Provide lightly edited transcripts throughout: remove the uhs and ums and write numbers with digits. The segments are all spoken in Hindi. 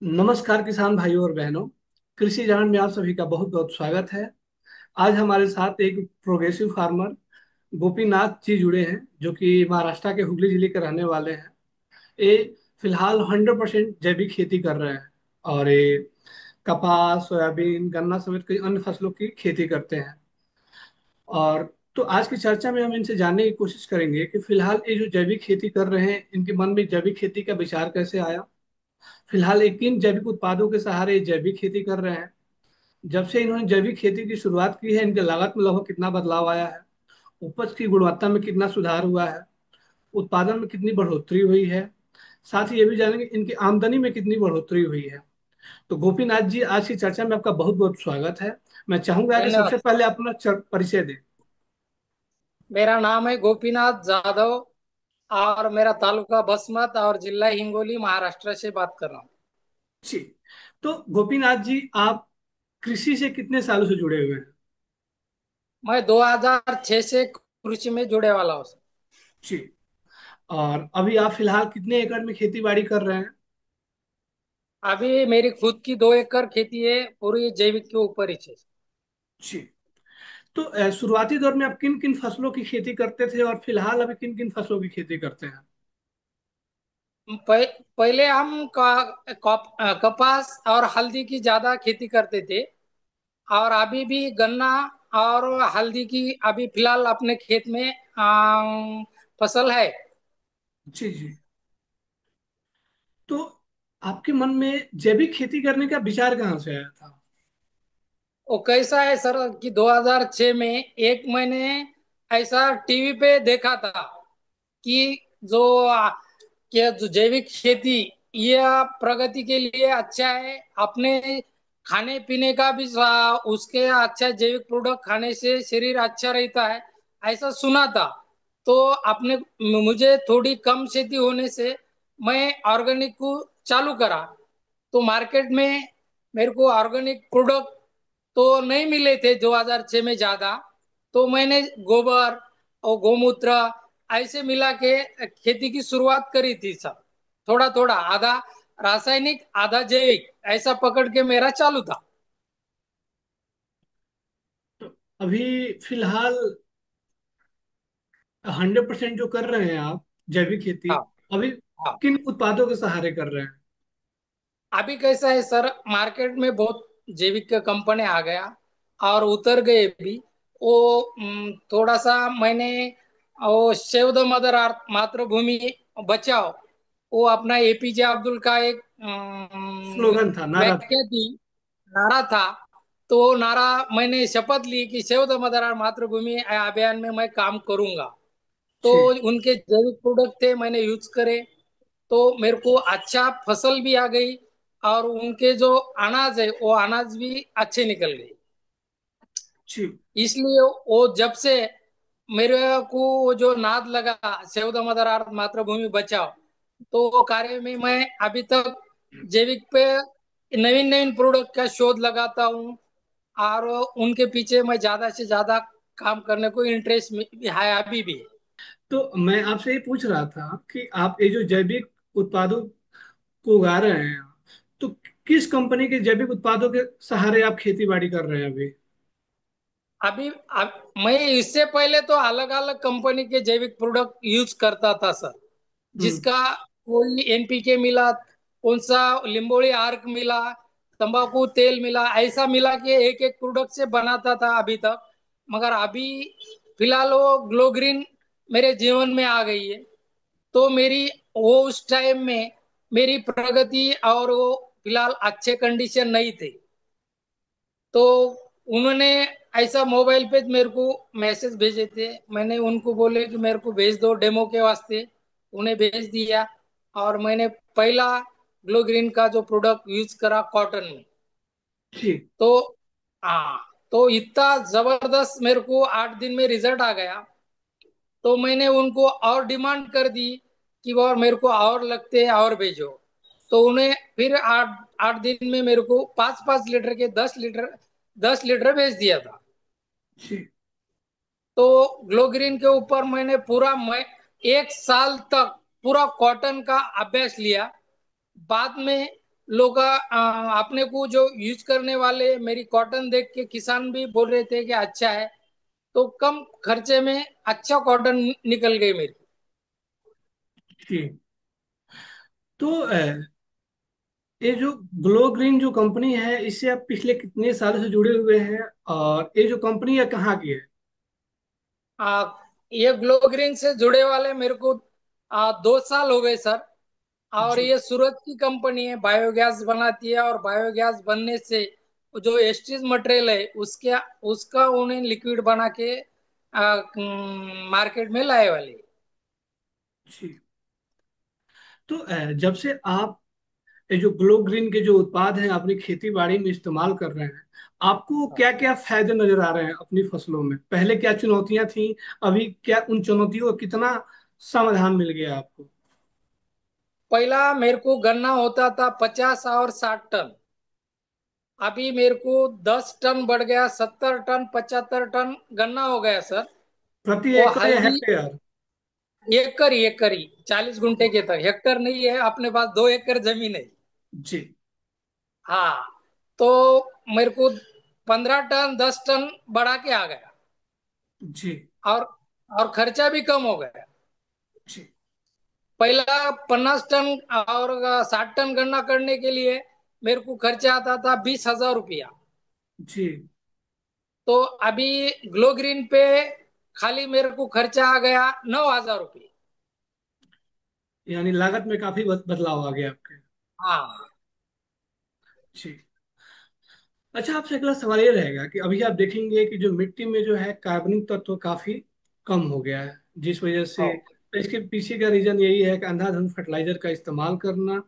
नमस्कार किसान भाइयों और बहनों। कृषि जागरण में आप सभी का बहुत बहुत स्वागत है। आज हमारे साथ एक प्रोग्रेसिव फार्मर गोपीनाथ जी जुड़े हैं, जो कि महाराष्ट्र के हुगली जिले के रहने वाले हैं। ये फिलहाल 100% जैविक खेती कर रहे हैं और ये कपास, सोयाबीन, गन्ना समेत कई अन्य फसलों की खेती करते हैं। और तो आज की चर्चा में हम इनसे जानने की कोशिश करेंगे कि फिलहाल ये जो जैविक खेती कर रहे हैं, इनके मन में जैविक खेती का विचार कैसे आया। फिलहाल ये किन जैविक उत्पादों के सहारे ये जैविक खेती कर रहे हैं। जब से इन्होंने जैविक खेती की शुरुआत की है, इनके लागत में लगभग कितना बदलाव आया है, उपज की गुणवत्ता में कितना सुधार हुआ है, उत्पादन में कितनी बढ़ोतरी हुई है। साथ ही ये भी जानेंगे इनकी आमदनी में कितनी बढ़ोतरी हुई है। तो गोपीनाथ जी, आज की चर्चा में आपका बहुत बहुत स्वागत है। मैं चाहूंगा कि सबसे धन्यवाद। पहले अपना परिचय दें। मेरा नाम है गोपीनाथ जाधव और मेरा तालुका बसमत और जिला हिंगोली महाराष्ट्र से बात कर रहा हूँ। जी। तो गोपीनाथ जी, आप कृषि से कितने सालों से जुड़े हुए हैं। मैं 2006 से कृषि में जुड़े वाला हूँ। जी। और अभी आप फिलहाल कितने एकड़ में खेती बाड़ी कर रहे हैं। अभी मेरी खुद की 2 एकड़ खेती है, पूरी जैविक के ऊपर ही है। जी। तो शुरुआती दौर में आप किन किन फसलों की खेती करते थे और फिलहाल अभी किन किन फसलों की खेती करते हैं। पहले हम कपास और हल्दी की ज्यादा खेती करते थे, और अभी भी गन्ना और हल्दी की अभी फिलहाल अपने खेत में फसल है। जी जी। तो आपके मन में जैविक खेती करने का विचार कहाँ से आया था। वो कैसा है सर कि 2006 में एक मैंने ऐसा टीवी पे देखा था कि जो क्या जो जैविक खेती यह प्रगति के लिए अच्छा है। अपने खाने पीने का भी उसके अच्छा जैविक प्रोडक्ट खाने से शरीर अच्छा रहता है, ऐसा सुना था। तो अपने मुझे थोड़ी कम खेती होने से मैं ऑर्गेनिक को चालू करा। तो मार्केट में मेरे को ऑर्गेनिक प्रोडक्ट तो नहीं मिले थे 2006 में ज्यादा। तो मैंने गोबर और गोमूत्र ऐसे मिला के खेती की शुरुआत करी थी सब। थोड़ा थोड़ा आधा रासायनिक आधा जैविक ऐसा पकड़ के मेरा चालू था। तो अभी फिलहाल 100% जो कर रहे हैं आप जैविक खेती, हाँ। अभी हाँ। किन उत्पादों के सहारे कर रहे हैं। अभी कैसा है सर, मार्केट में बहुत जैविक का कंपनी आ गया और उतर गए भी। वो थोड़ा सा मैंने वो सेव द मदर अर्थ मातृभूमि बचाओ, वो अपना एपीजे अब्दुल का एक स्लोगन था, नारा था। व्याख्या थी, नारा था। तो वो नारा मैंने शपथ ली कि सेव द मदर अर्थ मातृभूमि अभियान में मैं काम करूंगा। तो जी। उनके जैविक प्रोडक्ट थे, मैंने यूज करे। तो मेरे को अच्छा फसल भी आ गई और उनके जो अनाज है वो अनाज भी अच्छे निकल गए। जी। इसलिए वो जब से मेरे को वो जो नाद लगा सेव द मदर अर्थ मातृभूमि बचाओ, तो वो कार्य में मैं अभी तक जैविक पे नवीन नवीन प्रोडक्ट का शोध लगाता हूँ। और उनके पीछे मैं ज्यादा से ज्यादा काम करने को इंटरेस्ट है अभी भी। तो मैं आपसे ये पूछ रहा था कि आप ये जो जैविक उत्पादों को उगा रहे हैं, तो किस कंपनी के जैविक उत्पादों के सहारे आप खेती बाड़ी कर रहे हैं अभी। मैं इससे पहले तो अलग अलग कंपनी के जैविक प्रोडक्ट यूज करता था सर। हम्म। जिसका कोई एनपीके मिला, कौन सा लिंबोड़ी आर्क मिला, तंबाकू तेल मिला, ऐसा मिला के एक एक प्रोडक्ट से बनाता था अभी तक। मगर अभी फिलहाल वो ग्लो ग्रीन मेरे जीवन में आ गई है। तो मेरी वो उस टाइम में मेरी प्रगति और वो फिलहाल अच्छे कंडीशन नहीं थे। तो उन्होंने ऐसा मोबाइल पे मेरे को मैसेज भेजे थे, मैंने उनको बोले कि मेरे को भेज दो डेमो के वास्ते। उन्हें भेज दिया और मैंने पहला ग्लो ग्रीन का जो प्रोडक्ट यूज करा कॉटन में। जी। तो हाँ, तो इतना जबरदस्त मेरे को 8 दिन में रिजल्ट आ गया। तो मैंने उनको और डिमांड कर दी कि वो मेरे को और लगते हैं और भेजो। तो उन्हें फिर आठ आठ दिन में मेरे को 5-5 लीटर के 10 लीटर भेज दिया था। जी। तो ग्लो ग्रीन के ऊपर मैंने पूरा मैं 1 साल तक पूरा कॉटन का अभ्यास लिया। बाद में लोग अपने को जो यूज करने वाले मेरी कॉटन देख के किसान भी बोल रहे थे कि अच्छा है। तो कम खर्चे में अच्छा कॉटन निकल गई मेरी। जी। तो ये जो ग्लो ग्रीन जो कंपनी है, इससे आप पिछले कितने साल से जुड़े हुए हैं, और ये जो कंपनी है कहाँ की है? आ, ये ग्लो ग्रीन से जुड़े वाले मेरे को 2 साल हो गए सर। और जी। ये सूरत की कंपनी है, बायोगैस बनाती है, और बायोगैस बनने से जो एस्ट्रीज मटेरियल है उसके उसका उन्हें लिक्विड बना के मार्केट में लाए वाले। जी। तो जब से आप ये जो ग्लो ग्रीन के जो उत्पाद हैं अपनी खेती बाड़ी में इस्तेमाल कर रहे हैं, आपको क्या क्या फायदे नजर आ रहे हैं अपनी फसलों में? पहले क्या चुनौतियां थी, अभी क्या उन चुनौतियों का कितना समाधान मिल गया आपको? पहला मेरे को गन्ना होता था 50 और 60 टन। अभी मेरे को 10 टन बढ़ गया, 70 टन 75 टन गन्ना हो गया सर। प्रति वो एकड़ या हल्दी हेक्टेयर? एकड़ 40 गुंठे के तक, हेक्टर नहीं है अपने पास, 2 एकड़ जमीन है। जी। हाँ। तो मेरे को 15 टन 10 टन बढ़ा के आ गया। जी। और और खर्चा भी कम हो गया। जी। पहला 50 टन और 60 टन गन्ना करने के लिए मेरे को खर्चा आता था 20,000 रुपया। जी। तो अभी ग्लो ग्रीन पे खाली मेरे को खर्चा आ गया 9,000 रुपये। यानी लागत में काफी बदलाव आ गया आपके। हाँ। जी। अच्छा, आपसे अगला सवाल ये रहेगा कि अभी आप देखेंगे कि जो मिट्टी में जो है कार्बनिक तत्व काफी कम हो गया है, जिस वजह से, हाँ। इसके पीछे का रीजन यही है कि अंधाधुंध फर्टिलाइजर का इस्तेमाल करना,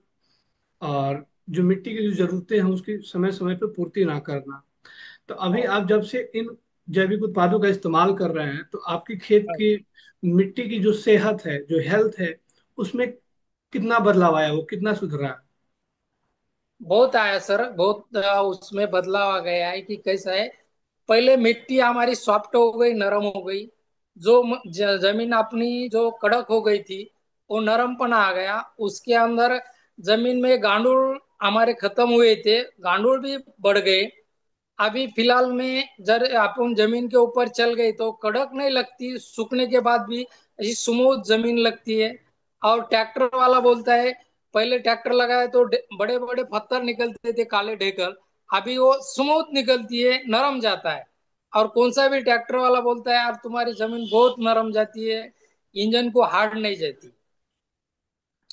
और जो मिट्टी की जो जरूरतें हैं उसकी समय समय पर पूर्ति ना करना। तो अभी हाँ। आप जब से इन जैविक उत्पादों का इस्तेमाल कर रहे हैं, तो आपकी खेत हाँ। की मिट्टी की जो सेहत है, जो हेल्थ है, उसमें कितना बदलाव आया, वो कितना सुधरा है? बहुत आया सर, बहुत उसमें बदलाव आ गया है कि कैसा है। पहले मिट्टी हमारी सॉफ्ट हो गई, नरम हो गई। जो जमीन अपनी जो कड़क हो गई थी, वो नरमपना आ गया उसके अंदर। जमीन में गांडूल हमारे खत्म हुए थे, गांडूल भी बढ़ गए। अभी फिलहाल में जर अपन जमीन के ऊपर चल गई तो कड़क नहीं लगती, सूखने के बाद भी ऐसी स्मूथ जमीन लगती है। और ट्रैक्टर वाला बोलता है, पहले ट्रैक्टर लगाए तो बड़े बड़े पत्थर निकलते थे काले ढेकर, अभी वो स्मूथ निकलती है, नरम जाता है। और कौन सा भी ट्रैक्टर वाला बोलता है यार तुम्हारी जमीन बहुत नरम जाती है, इंजन को हार्ड नहीं जाती।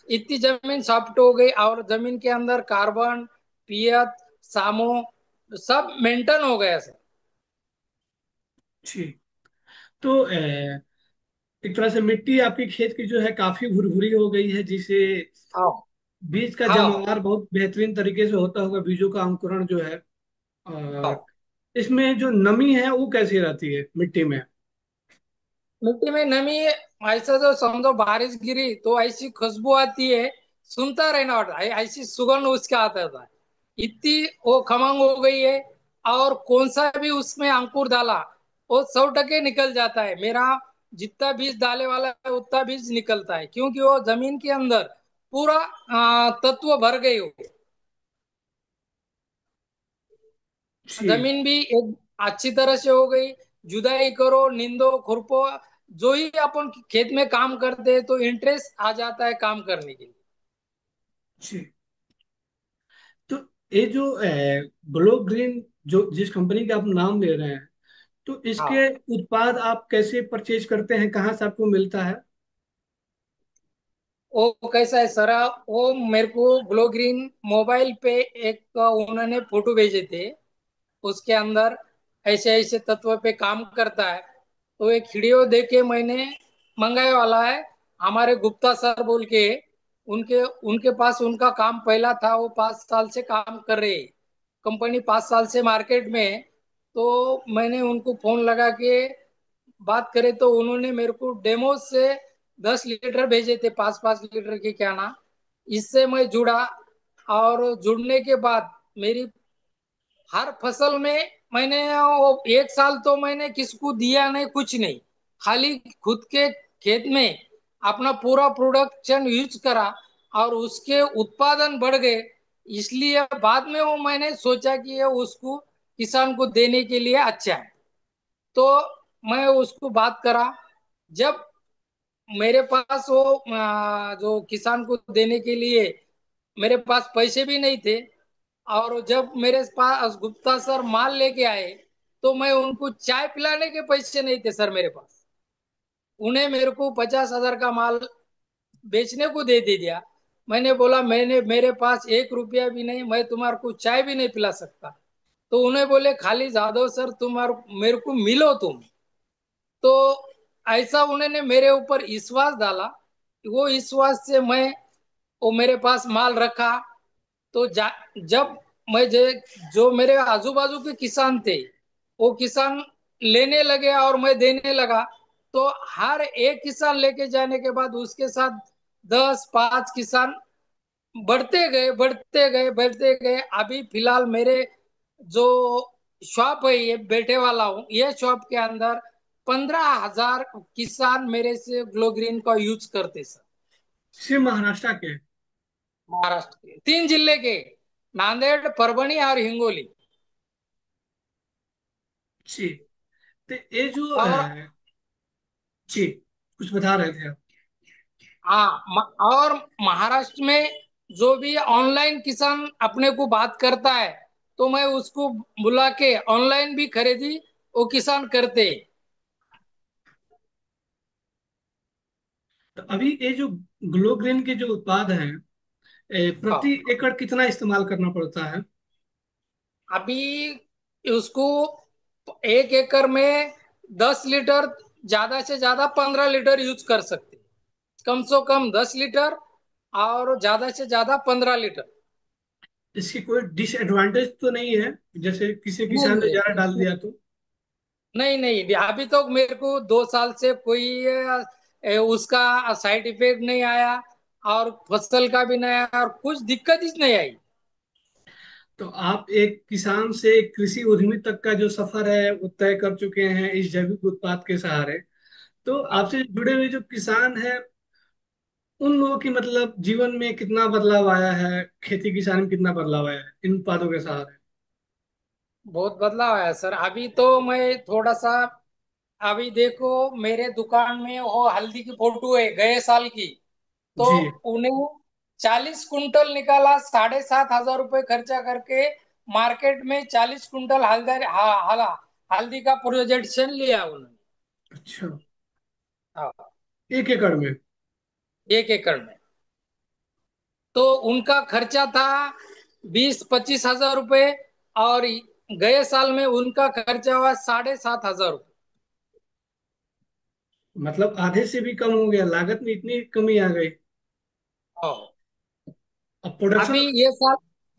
इतनी जमीन सॉफ्ट हो गई, और जमीन के अंदर कार्बन, पियत, सामो सब मेंटेन हो गया सर। जी। तो एक तरह से मिट्टी आपकी खेत की जो है काफी भुरभुरी हो गई है, जिसे हाँ। बीज का हाँ। जमावार बहुत बेहतरीन तरीके से होता होगा, बीजों का अंकुरण जो है। हाँ। और इसमें जो नमी है वो कैसी रहती है मिट्टी में? मिट्टी में नमी, ऐसा जो समझो बारिश गिरी तो ऐसी खुशबू आती है, सुनता रहना होता है, ऐसी सुगंध उसका आता था। इतनी वो खमंग हो गई है। और कौन सा भी उसमें अंकुर डाला वो 100 टके निकल जाता है मेरा। जितना बीज डाले वाला है उतना बीज निकलता है, क्योंकि वो जमीन के अंदर पूरा तत्व भर गए हो। जी। जमीन भी एक अच्छी तरह से हो गई। जुताई करो, निंदो, खुरपो, जो ही अपन खेत में काम करते हैं तो इंटरेस्ट आ जाता है काम करने के लिए। जी। तो ये जो ग्लो ग्रीन, जो जिस कंपनी का आप नाम ले रहे हैं, तो इसके हाँ। उत्पाद आप कैसे परचेज करते हैं, कहाँ से आपको मिलता है? वो कैसा है सर, वो मेरे को ग्लो ग्रीन मोबाइल पे एक उन्होंने फोटो भेजे थे, उसके अंदर ऐसे ऐसे तत्व पे काम करता है। तो एक वीडियो देख के मैंने मंगाए वाला है। हमारे गुप्ता सर बोल के, उनके उनके पास उनका काम पहला था, वो 5 साल से काम कर रहे हैं। कंपनी 5 साल से मार्केट में है। तो मैंने उनको फोन लगा के बात करें तो उन्होंने मेरे को डेमो से 10 लीटर भेजे थे, 5-5 लीटर के क्या ना। इससे मैं जुड़ा। और जुड़ने के बाद मेरी हर फसल में मैंने वो 1 साल तो मैंने किसको दिया नहीं, कुछ नहीं, खाली खुद के खेत में अपना पूरा प्रोडक्शन यूज करा। और उसके उत्पादन बढ़ गए। इसलिए बाद में वो मैंने सोचा कि ये उसको किसान को देने के लिए अच्छा है। तो मैं उसको बात करा। जब मेरे पास वो जो किसान को देने के लिए मेरे पास पैसे भी नहीं थे, और जब मेरे पास गुप्ता सर माल लेके आए, तो मैं उनको चाय पिलाने के पैसे नहीं थे सर मेरे पास। उन्हें मेरे को 50,000 का माल बेचने को दे दिया। मैंने बोला मैंने मेरे पास 1 रुपया भी नहीं, मैं तुम्हारे को चाय भी नहीं पिला सकता। तो उन्हें बोले खाली जादव सर तुम्हारे मेरे को मिलो तुम। तो ऐसा उन्होंने मेरे ऊपर विश्वास डाला। वो विश्वास से मैं वो मेरे पास माल रखा। तो जब मैं जो मेरे आजू बाजू के किसान थे, वो किसान लेने लगे और मैं देने लगा। तो हर एक किसान लेके जाने के बाद उसके साथ 10 5 किसान बढ़ते गए बढ़ते गए बढ़ते गए। अभी फिलहाल मेरे जो शॉप है, ये बैठे वाला हूँ, ये शॉप के अंदर 15,000 किसान मेरे से ग्लो ग्रीन का यूज करते सर। सिर्फ महाराष्ट्र के? महाराष्ट्र के 3 जिले के, नांदेड़, परभणी और हिंगोली। जी। तो ये जो और जी, कुछ बता रहे थे आप? हाँ, और महाराष्ट्र में जो भी ऑनलाइन किसान अपने को बात करता है, तो मैं उसको बुला के ऑनलाइन भी खरीदी वो किसान करते। तो अभी ये जो ग्लो ग्रीन के जो उत्पाद हैं, हाँ, प्रति एकड़ कितना इस्तेमाल करना पड़ता है? अभी उसको 1 एकड़ में 10 लीटर, ज्यादा से ज्यादा 15 लीटर यूज कर सकते। कम से कम 10 लीटर और ज्यादा से ज्यादा 15 लीटर। इसकी कोई डिसएडवांटेज तो नहीं है, जैसे किसी नहीं किसान ने है ज्यादा डाल इसमें। दिया तो? नहीं नहीं, अभी तो मेरे को 2 साल से कोई उसका साइड इफेक्ट नहीं आया, और फसल का भी नहीं आया, और कुछ दिक्कत ही नहीं आई। तो आप एक किसान से कृषि उद्यमी तक का जो सफर है वो तय कर चुके हैं इस जैविक उत्पाद के सहारे। तो हाँ, आपसे जुड़े हुए जो किसान हैं, उन लोगों की मतलब जीवन में कितना बदलाव आया है, खेती किसानी में कितना बदलाव आया है इन उत्पादों के सहारे? बहुत बदलाव आया सर। अभी तो मैं थोड़ा सा, अभी देखो मेरे दुकान में वो हल्दी की फोटो है गए साल की। तो जी। उन्हें 40 कुंटल निकाला, 7,500 रुपये खर्चा करके मार्केट में 40 कुंटल हल्दी का प्रोजेक्शन लिया उन्होंने। अच्छा। हाँ, 1 एकड़ में? 1 एकड़ में। तो उनका खर्चा था 20 25 हजार रुपये, और गए साल में उनका खर्चा हुआ 7,500 रुपये। मतलब आधे से भी कम हो गया, लागत में इतनी कमी आ गई। हाँ। अब अभी प्रोडक्शन?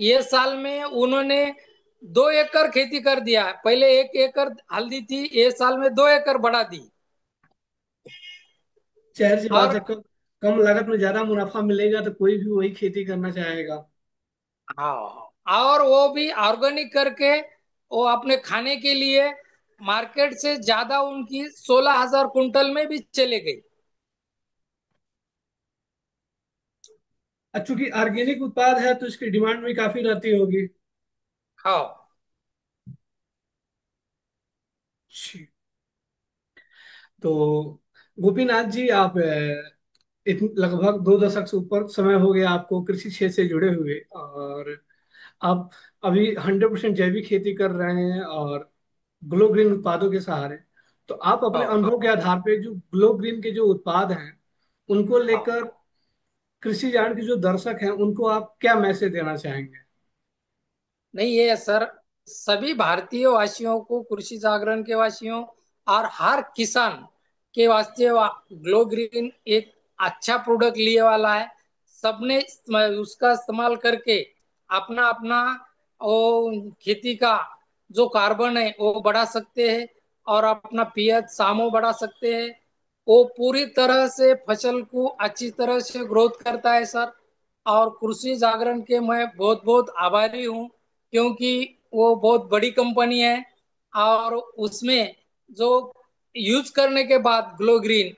ये साल में उन्होंने 2 एकड़ खेती कर दिया। पहले 1 एकड़ हल्दी थी, ये साल में 2 एकड़ बढ़ा दी। जाहिर सी बात और है, कम कम लागत में ज्यादा मुनाफा मिलेगा तो कोई भी वही खेती करना चाहेगा। हाँ, और वो भी ऑर्गेनिक करके वो अपने खाने के लिए मार्केट से ज्यादा उनकी 16,000 कुंटल में भी चले गई। और चूंकि ऑर्गेनिक उत्पाद है तो इसकी डिमांड भी काफी रहती होगी। हाँ, जी। तो गोपीनाथ जी, आप लगभग 2 दशक से ऊपर समय हो गया आपको कृषि क्षेत्र से जुड़े हुए, और आप अभी 100% जैविक खेती कर रहे हैं और ग्लो ग्रीन उत्पादों के सहारे। तो आप अपने हाँ, अनुभव के आधार पे जो ग्लो ग्रीन के जो उत्पाद हैं उनको हाँ। लेकर कृषि जान के जो दर्शक हैं उनको आप क्या मैसेज देना चाहेंगे? नहीं, ये सर सभी भारतीय वासियों को, कृषि जागरण के वासियों और हर किसान के वास्ते ग्लो ग्रीन एक अच्छा प्रोडक्ट लिए वाला है। सबने उसका इस्तेमाल करके अपना अपना वो खेती का जो कार्बन है वो बढ़ा सकते हैं, और अपना पीएच सामो बढ़ा सकते हैं। वो पूरी तरह से फसल को अच्छी तरह से ग्रोथ करता है सर। और कृषि जागरण के मैं बहुत बहुत आभारी हूँ, क्योंकि वो बहुत बड़ी कंपनी है। और उसमें जो यूज करने के बाद ग्लो ग्रीन,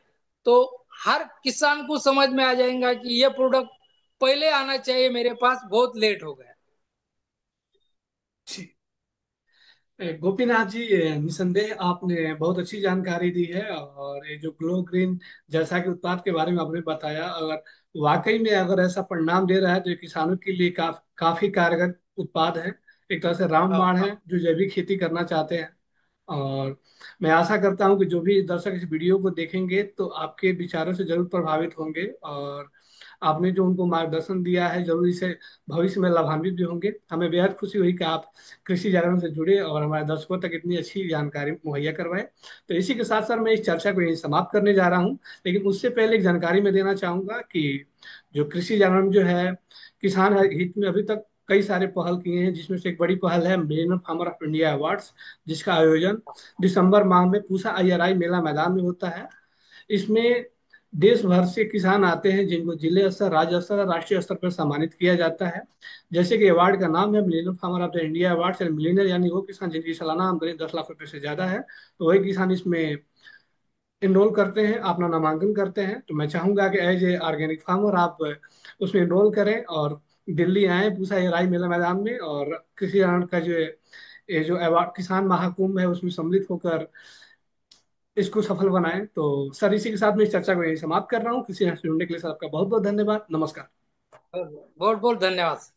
तो हर किसान को समझ में आ जाएगा कि ये प्रोडक्ट पहले आना चाहिए, मेरे पास बहुत लेट हो गया। गोपीनाथ जी, निसंदेह आपने बहुत अच्छी जानकारी दी है। और ये जो ग्लो ग्रीन जैसा कि उत्पाद के बारे में आपने बताया, अगर वाकई में अगर ऐसा परिणाम दे रहा है तो ये किसानों के लिए काफी कारगर उत्पाद है। एक तरह से रामबाण है जो जैविक खेती करना चाहते हैं। और मैं आशा करता हूँ कि जो भी दर्शक इस वीडियो को देखेंगे तो आपके विचारों से जरूर प्रभावित होंगे, और आपने जो उनको मार्गदर्शन दिया है जरूर इसे भविष्य में लाभान्वित भी होंगे। हमें बेहद खुशी हुई कि आप कृषि जागरण से जुड़े और हमारे दर्शकों तक इतनी अच्छी जानकारी मुहैया करवाए। तो इसी के साथ साथ मैं इस चर्चा को यहीं समाप्त करने जा रहा हूँ। लेकिन उससे पहले एक जानकारी मैं देना चाहूंगा कि जो कृषि जागरण जो है, किसान हित में अभी तक कई सारे पहल किए हैं, जिसमें से एक बड़ी पहल है millennium farmer of India awards, जिसका आयोजन दिसंबर माह में पूसा आईआरआई मेला मैदान में होता है। इसमें देश भर से किसान आते हैं जिनको जिले स्तर, राज्य स्तर और राष्ट्रीय स्तर पर सम्मानित किया जाता है। जैसे कि अवार्ड का नाम है millennium farmer of the India award, यानी मिलेनियर यानी वो किसान जिनकी सालाना आमदनी 10 लाख रुपए से ज्यादा है, तो वही किसान इसमें इनरोल करते हैं, अपना नामांकन करते हैं। तो मैं चाहूंगा कि एज ए ऑर्गेनिक फार्मर आप उसमें इनरोल करें और दिल्ली आए पूसा ये राई मेला मैदान में, और कृषि आनंद का जो ये जो अवार्ड किसान महाकुंभ है उसमें सम्मिलित होकर इसको सफल बनाएं। तो सर, इसी के साथ मैं इस चर्चा को यही समाप्त कर रहा हूँ। किसी से जुड़ने के लिए सर आपका बहुत बहुत धन्यवाद। नमस्कार। बहुत बहुत धन्यवाद।